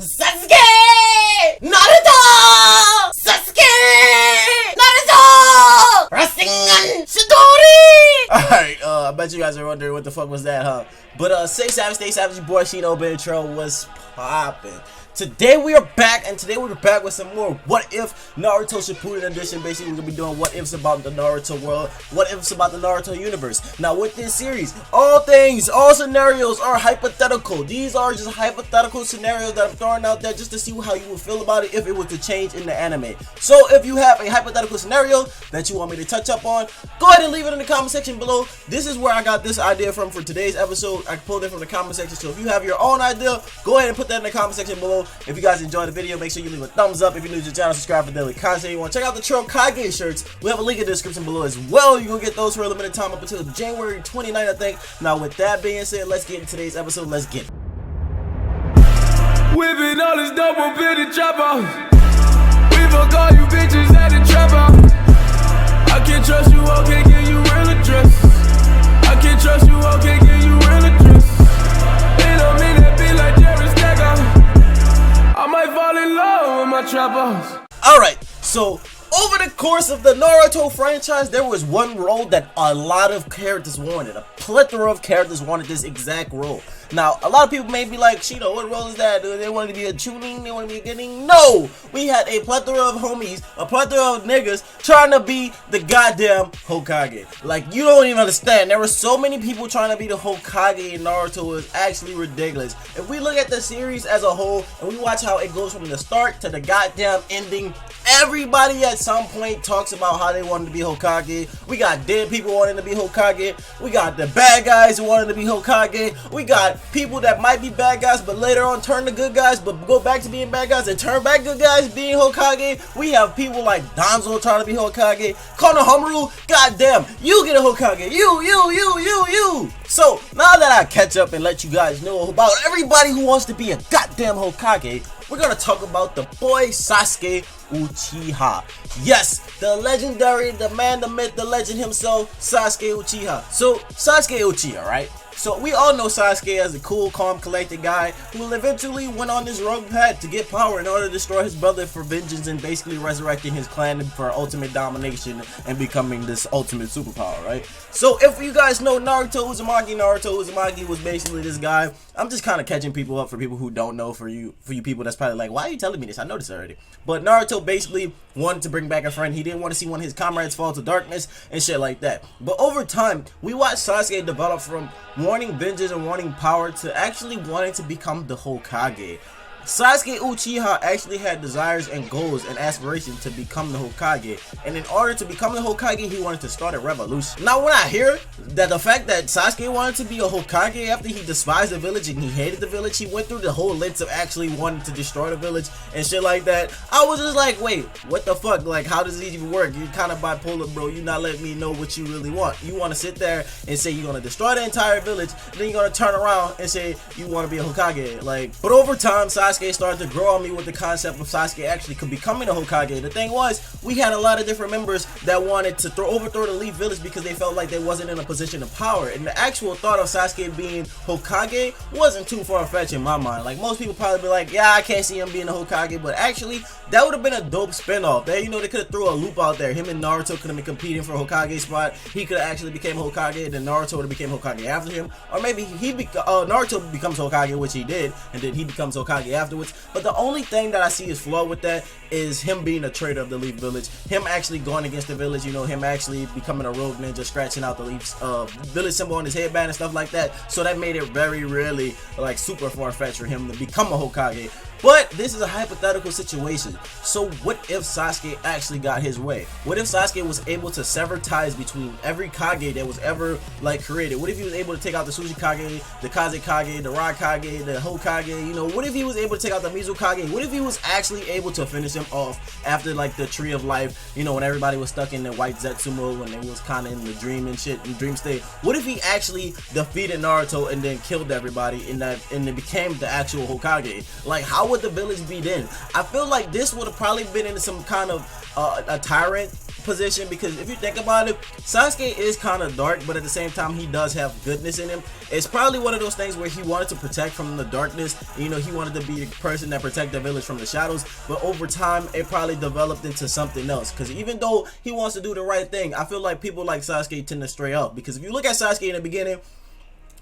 Sasuke! Naruto! Sasuke! Naruto! Rasengan Chidori! Alright, I bet you guys are wondering what the fuck was that, huh? But stay savage, your boy Shino intro was popping. Today we are back, and today we're back with some more What If Naruto Shippuden edition. Basically, we're gonna be doing what ifs about the Naruto world, what ifs about the Naruto universe. Now, with this series, all scenarios are hypothetical. These are just hypothetical scenarios that I'm throwing out there just to see how you would feel about it if it was to change in the anime. So, if you have a hypothetical scenario that you want me to touch up on, go ahead and leave it in the comment section below. This is where I got this idea from for today's episode. I pulled it from the comment section. So, if you have your own idea, go ahead and put that in the comment section below. If you guys enjoyed the video, make sure you leave a thumbs up. If you're new to the channel, subscribe for daily content. You want to check out the 7th Hokage shirts, we have a link in the description below as well. You can get those for a limited time up until January 29th, I think. Now, with that being said, let's get into today's episode. Let's get it. Whipping all this dope up in the chopper. We fuck all you bitches at the trapper. I can't trust you, I can't give you real address. I can't trust you, I can't give you real address. It don't mean that be like Jerry Stacker. I might fall in love with my trappers. Alright, so over the course of the Naruto franchise, there was one role that a lot of characters wanted. A plethora of characters wanted this exact role. Now, a lot of people may be like, Shino, what role is that? Do they want to be a tuning? They want to be a getting? No! We had a plethora of homies, a plethora of niggas trying to be the goddamn Hokage. Like, you don't even understand. There were so many people trying to be the Hokage in Naruto. It was actually ridiculous. If we look at the series as a whole, and we watch how it goes from the start to the goddamn ending, everybody at some point talks about how they wanted to be Hokage. We got dead people wanting to be Hokage. We got the bad guys who wanted to be Hokage. We got people that might be bad guys but later on turn to good guys but go back to being bad guys and turn back good guys being Hokage. We have people like Danzo trying to be Hokage. Konohamaru, goddamn, you get a Hokage. You. So now that I catch up and let you guys know about everybody who wants to be a goddamn Hokage, we're gonna talk about the boy Sasuke Uchiha. Yes, the legendary, the man, the myth, the legend himself, Sasuke Uchiha. So, Sasuke Uchiha, right? So, we all know Sasuke as a cool, calm, collected guy who eventually went on this rogue path to get power in order to destroy his brother for vengeance and basically resurrecting his clan for ultimate domination and becoming this ultimate superpower, right? So, if you guys know Naruto Uzumaki was basically this guy. I'm just kind of catching people up for people who don't know. For you people that's probably like, why are you telling me this? I know this already. But Naruto basically wanted to bring back a friend. He didn't want to see one of his comrades fall to darkness and shit like that. But over time, we watched Sasuke develop from wanting vengeance and wanting power to actually wanting to become the Hokage. Sasuke Uchiha actually had desires and goals and aspirations to become the Hokage, and in order to become the Hokage, he wanted to start a revolution. Now, when I hear that the fact that Sasuke wanted to be a Hokage after he despised the village and he hated the village, he went through the whole list of actually wanting to destroy the village and shit like that, I was just like, wait, what the fuck? Like, how does this even work? You're kind of bipolar, bro. You're not letting me know what you really want. You want to sit there and say you're gonna destroy the entire village, then you're gonna turn around and say you want to be a Hokage. Like, but over time, Sasuke started to grow on me with the concept of Sasuke actually becoming a Hokage. The thing was, we had a lot of different members that wanted to overthrow the Leaf Village because they felt like they wasn't in a position of power. And the actual thought of Sasuke being Hokage wasn't too far-fetched in my mind. Like, most people probably be like, yeah, I can't see him being a Hokage, but actually, that would have been a dope spinoff. They, they could have threw a loop out there. Him and Naruto could have been competing for a Hokage spot. He could have actually became Hokage, and then Naruto would have became Hokage after him. Or maybe Naruto becomes Hokage, which he did, and then he becomes Hokage afterwards. But the only thing that I see is flawed with that is him being a traitor of the Leaf Village, him actually going against the village, him actually becoming a rogue ninja, scratching out the Leaf's village symbol on his headband and stuff like that. So that made it very really like super far-fetched for him to become a Hokage. But this is a hypothetical situation. So what if Sasuke actually got his way? What if Sasuke was able to sever ties between every Kage that was ever like created? What if he was able to take out the Tsuchikage, the Kazekage, the Raikage, the Hokage? What if he was able to take out the Mizukage? What if he was actually able to finish him off after like the Tree of Life? When everybody was stuck in the white Zetsumo, when they was kind of in the dream and shit, in dream state. What if he actually defeated Naruto and then killed everybody and it became the actual Hokage? Like, how would the village be then? I feel like this would have probably been in some kind of a tyrant position, because if you think about it, Sasuke is kind of dark, but at the same time he does have goodness in him. It's probably one of those things where he wanted to protect from the darkness. You know, he wanted to be be a person that protect the village from the shadows, but over time it probably developed into something else. Because even though he wants to do the right thing, I feel like people like Sasuke tend to stray up. Because if you look at Sasuke in the beginning,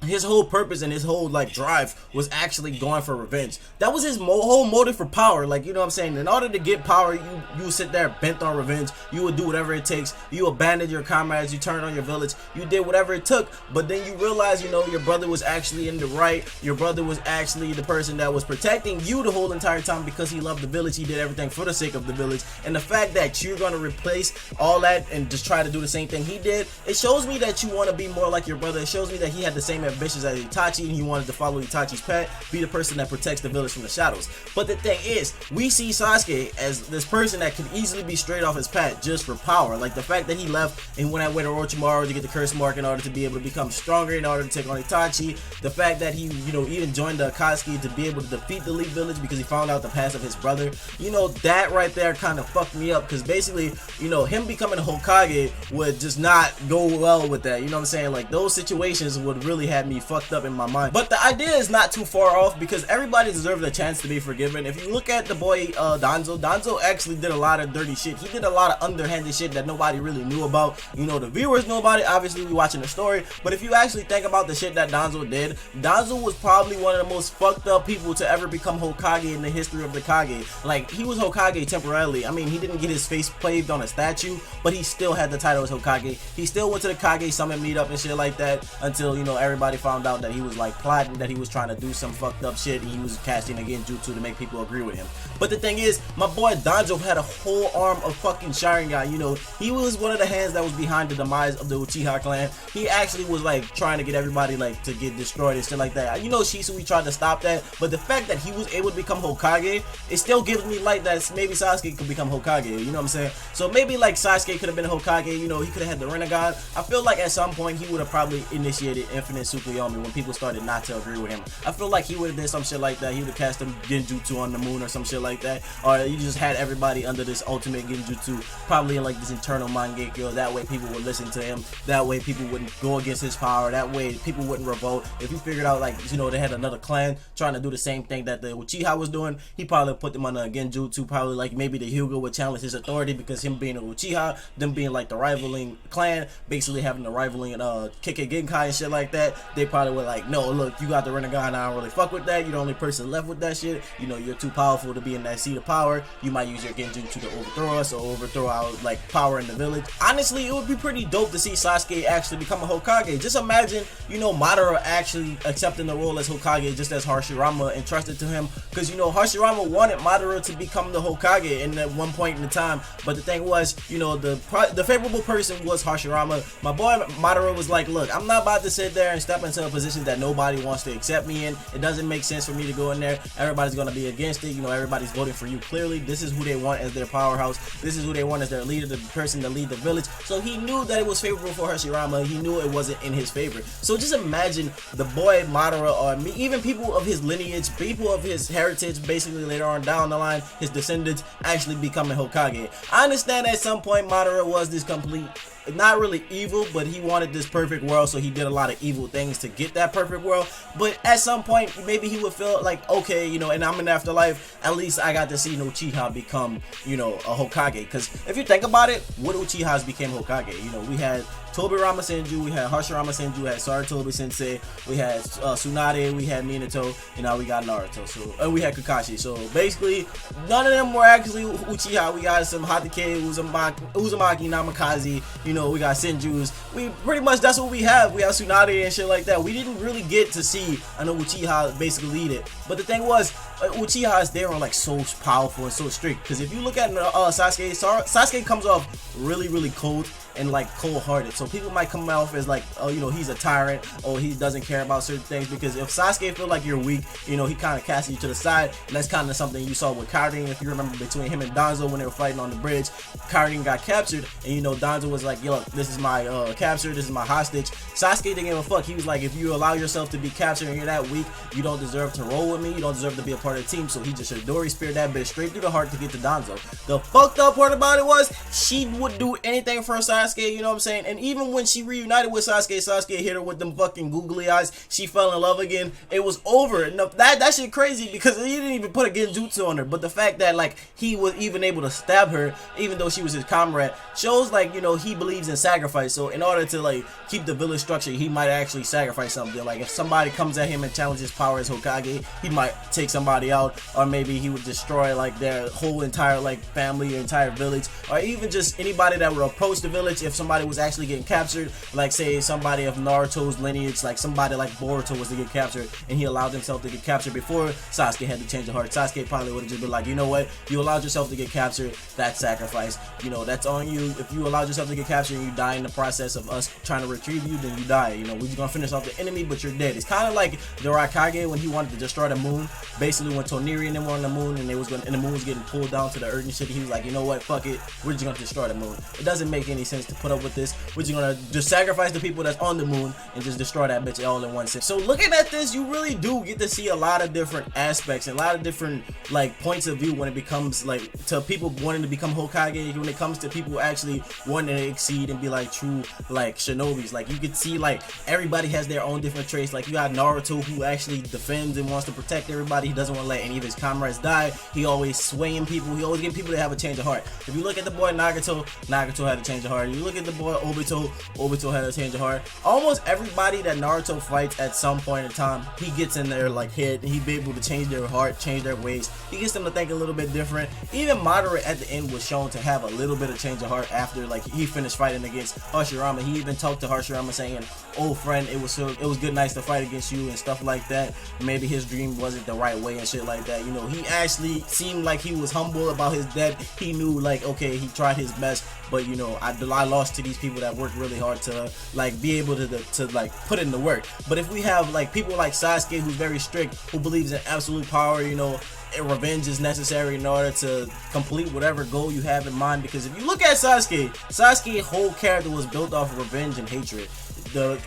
his whole purpose and his whole like drive was actually going for revenge. That was his whole motive for power. Like, you know what I'm saying, in order to get power, you would sit there bent on revenge. You would do whatever it takes. You abandoned your comrades, you turned on your village, you did whatever it took. But then you realize, you know, your brother was actually in the right. Your brother was actually the person that was protecting you the whole entire time, because he loved the village. He did everything for the sake of the village. And the fact that you're going to replace all that and just try to do the same thing he did, it shows me that you want to be more like your brother. It shows me that he had the same ambitions as Itachi, and he wanted to follow Itachi's path, be the person that protects the village from the shadows. But the thing is, we see Sasuke as this person that could easily be straight off his path just for power. Like the fact that he left and went out with Orochimaru to get the curse mark in order to be able to become stronger, in order to take on Itachi. The fact that he, you know, even joined the Akatsuki to be able to defeat the Leaf Village because he found out the past of his brother. You know, that right there kind of fucked me up, because basically, you know, him becoming a Hokage would just not go well with that. You know what I'm saying? Like, those situations would really have me fucked up in my mind. But the idea is not too far off, because everybody deserves a chance to be forgiven. If you look at the boy Danzo actually did a lot of dirty shit. He did a lot of underhanded shit that nobody really knew about. You know, the viewers know about it. Obviously, we watching the story. But if you actually think about the shit that Danzo did, Danzo was probably one of the most fucked up people to ever become Hokage in the history of the Kage. Like, he was Hokage temporarily. I mean, he didn't get his face paved on a statue, but he still had the title as Hokage. He still went to the Kage Summit meetup and shit like that until, you know, everybody found out that he was like plotting, that he was trying to do some fucked up shit, and he was casting a genjutsu to make people agree with him. But the thing is, my boy Danzo had a whole arm of fucking Sharingan. You know, he was one of the hands that was behind the demise of the Uchiha clan. He actually was like trying to get everybody like to get destroyed and shit like that. You know, Shisui tried to stop that, but the fact that he was able to become Hokage, it still gives me light that maybe Sasuke could become Hokage. You know what I'm saying? So maybe like Sasuke could have been a Hokage. You know, he could have had the Rinnegan. I feel like at some point he would have probably initiated Infinite Tsukuyomi when people started not to agree with him. I feel like he would have did some shit like that. He would have cast him genjutsu on the moon or some shit like that, or you just had everybody under this ultimate genjutsu, probably in like this internal mangekyo. That way people would listen to him. That way people wouldn't go against his power. That way people wouldn't revolt. If you figured out, like, you know, they had another clan trying to do the same thing that the Uchiha was doing, he probably put them under a genjutsu. Probably like maybe the Hyuga would challenge his authority, because him being a Uchiha, them being like the rivaling clan, basically having the rivaling Kekkei Genkai and shit like that, they probably were like, no, look, you got the Rinnegan, I don't really fuck with that. You're the only person left with that shit. You know, you're too powerful to be in that seat of power. You might use your genjutsu to overthrow us or overthrow our like power in the village. Honestly, it would be pretty dope to see Sasuke actually become a Hokage. Just imagine, you know, Madara actually accepting the role as Hokage just as Hashirama entrusted to him, because, you know, Hashirama wanted Madara to become the Hokage in at one point in the time, but the thing was, you know, the favorable person was Hashirama. My boy Madara was like, look, I'm not about to sit there and step into a position that nobody wants to accept me in. It doesn't make sense for me to go in there. Everybody's going to be against it. You know, everybody's voting for you clearly. This is who they want as their powerhouse. This is who they want as their leader, the person to lead the village. So he knew that it was favorable for Hashirama. He knew it wasn't in his favor. So just imagine the boy Madara, or even people of his lineage, people of his heritage, basically later on down the line, his descendants actually becoming Hokage. I understand at some point Madara was this complete, not really evil, but he wanted this perfect world, so he did a lot of evil things to get that perfect world. But at some point, maybe he would feel like, okay, you know, and I'm in the afterlife, at least I got to see no Uchiha become, you know, a Hokage. Because if you think about it, what Uchihas became Hokage? You know, we had Tobirama Senju, we had Hashirama Senju, we had Sarutobi Sensei, we had Tsunade, we had Minato, and now we got Naruto. So, and we had Kakashi. So basically, none of them were actually Uchiha. We got some Hatake, Uzumaki, Namikaze. You know, we got Senjus. We pretty much, that's what we have. We have Tsunade and shit like that. We didn't really get to see an Uchiha basically lead it. But the thing was, Uchihas, they were like so powerful and so strict. Because if you look at Sasuke, Sasuke comes off really, really cold and like cold-hearted. So people might come off as like, oh, you know, he's a tyrant, or he doesn't care about certain things. Because if Sasuke feel like you're weak, you know, he kind of casts you to the side. And that's kind of something you saw with Karin. If you remember, between him and Danzo when they were fighting on the bridge, Karin got captured, and you know, Danzo was like, yo, look, this is my capture, this is my hostage. Sasuke didn't give a fuck. He was like, if you allow yourself to be captured and you're that weak, you don't deserve to roll with me, you don't deserve to be a part part of the team, so he just Shidori speared that bitch straight through the heart to get to Danzo. The fucked up part about it was she would do anything for Sasuke, you know what I'm saying? And even when she reunited with Sasuke, Sasuke hit her with them fucking googly eyes. She fell in love again. It was over. And that shit crazy because he didn't even put a genjutsu on her. But the fact that like he was even able to stab her, even though she was his comrade, shows like, you know, he believes in sacrifice. So in order to like keep the village structure, he might actually sacrifice something. Like if somebody comes at him and challenges power as Hokage, he might take somebody out, or maybe he would destroy like their whole entire like family or entire village, or even just anybody that would approach the village if somebody was actually getting captured. Like say somebody of Naruto's lineage, like somebody like Boruto was to get captured and he allowed himself to get captured before Sasuke had to change of heart. Sasuke probably would have just been like, you know what, you allowed yourself to get captured, that's sacrifice, you know, that's on you. If you allowed yourself to get captured and you die in the process of us trying to retrieve you, then you die. You know, we're gonna finish off the enemy, but you're dead. It's kind of like the Hokage when he wanted to destroy the moon. Basically when Toniri and them were on the moon and the moon was getting pulled down to the earth and shit, he was like, you know what, fuck it, we're just gonna destroy the moon. It doesn't make any sense to put up with this. We're just gonna just sacrifice the people that's on the moon and just destroy that bitch all in one sit. So looking at this, you really do get to see a lot of different aspects and a lot of different like points of view when it becomes like to people wanting to become Hokage, when it comes to people actually wanting to exceed and be like true like shinobis. Like you can see like everybody has their own different traits. Like you got Naruto who actually defends and wants to protect everybody. He doesn't want to let any of his comrades die. He always swaying people. He always getting people to have a change of heart. If you look at the boy Nagato, Nagato had a change of heart. You look at the boy Obito, Obito had a change of heart. Almost everybody that Naruto fights at some point in time, he gets in their like head and he be able to change their heart, change their ways. He gets them to think a little bit different. Even Madara at the end was shown to have a little bit of change of heart after like he finished fighting against Hashirama. He even talked to Hashirama saying, "Oh friend, it was good nice to fight against you," and stuff like that. Maybe his dream wasn't the right way and shit like that. You know, he actually seemed like he was humble about his debt. He knew like, okay, he tried his best, but you know, I lost to these people that worked really hard to like be able to like put in the work. But if we have like people like Sasuke who's very strict, who believes in absolute power, you know, revenge is necessary in order to complete whatever goal you have in mind. Because if you look at Sasuke's whole character was built off of revenge and hatred.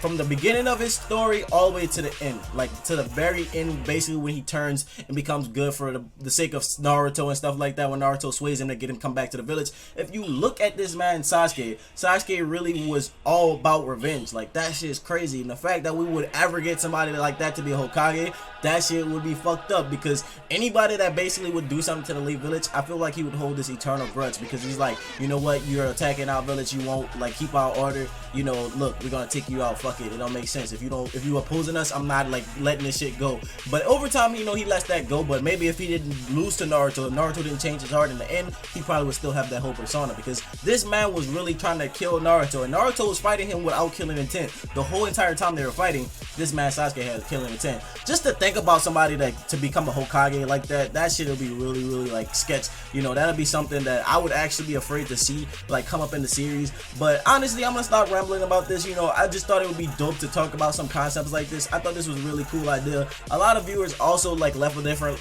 From the beginning of his story all the way to the end, like to the very end, basically when he turns and becomes good for the sake of Naruto and stuff like that, when Naruto sways him to get him come back to the village. If you look at this man Sasuke really was all about revenge. Like that shit is crazy, and the fact that we would ever get somebody like that to be a Hokage, that shit would be fucked up. Because anybody that basically would do something to the Elite Village, I feel like he would hold this eternal grudge, because he's like, you know what, you're attacking our village, you won't like keep our order, you know, look, we're gonna take you out, fuck it don't make sense. If you opposing us, I'm not like letting this shit go. But over time, you know, he lets that go. But maybe if he didn't lose to Naruto, if Naruto didn't change his heart in the end, he probably would still have that whole persona, because this man was really trying to kill Naruto, and Naruto was fighting him without killing intent. The whole entire time they were fighting, this man Sasuke had killing intent. Just to think about somebody that to become a Hokage like that shit will be really like sketch. You know, that'll be something that I would actually be afraid to see like come up in the series. But honestly, I'm gonna stop rambling about this. You know, I just thought it would be dope to talk about some concepts like this. I thought this was a really cool idea. A lot of viewers also like left a different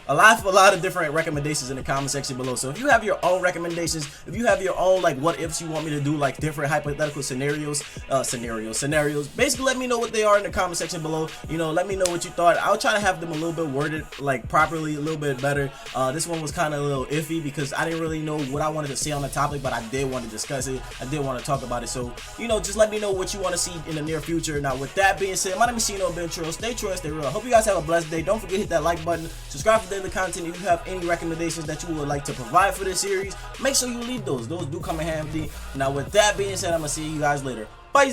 a lot of different recommendations in the comment section below. So if you have your own recommendations, if you have your own like what ifs you want me to do, like different hypothetical scenarios, basically let me know what they are in the comment section below. You know, let me know what you thought. I'll try to have them a little bit worded like properly, a little bit better. This one was kind of a little iffy because I didn't really know what I wanted to say on the topic, but I did want to discuss it. I did want to talk about it. So, you know, just let me know what you want to see in the near future. Now, with that being said, my name is Shino Ben True. Stay true and stay real. I hope you guys have a blessed day. Don't forget to hit that like button. Subscribe for daily content. If you have any recommendations that you would like to provide for this series, make sure you leave those. Those do come in handy. Now, with that being said, I'm going to see you guys later. Bye.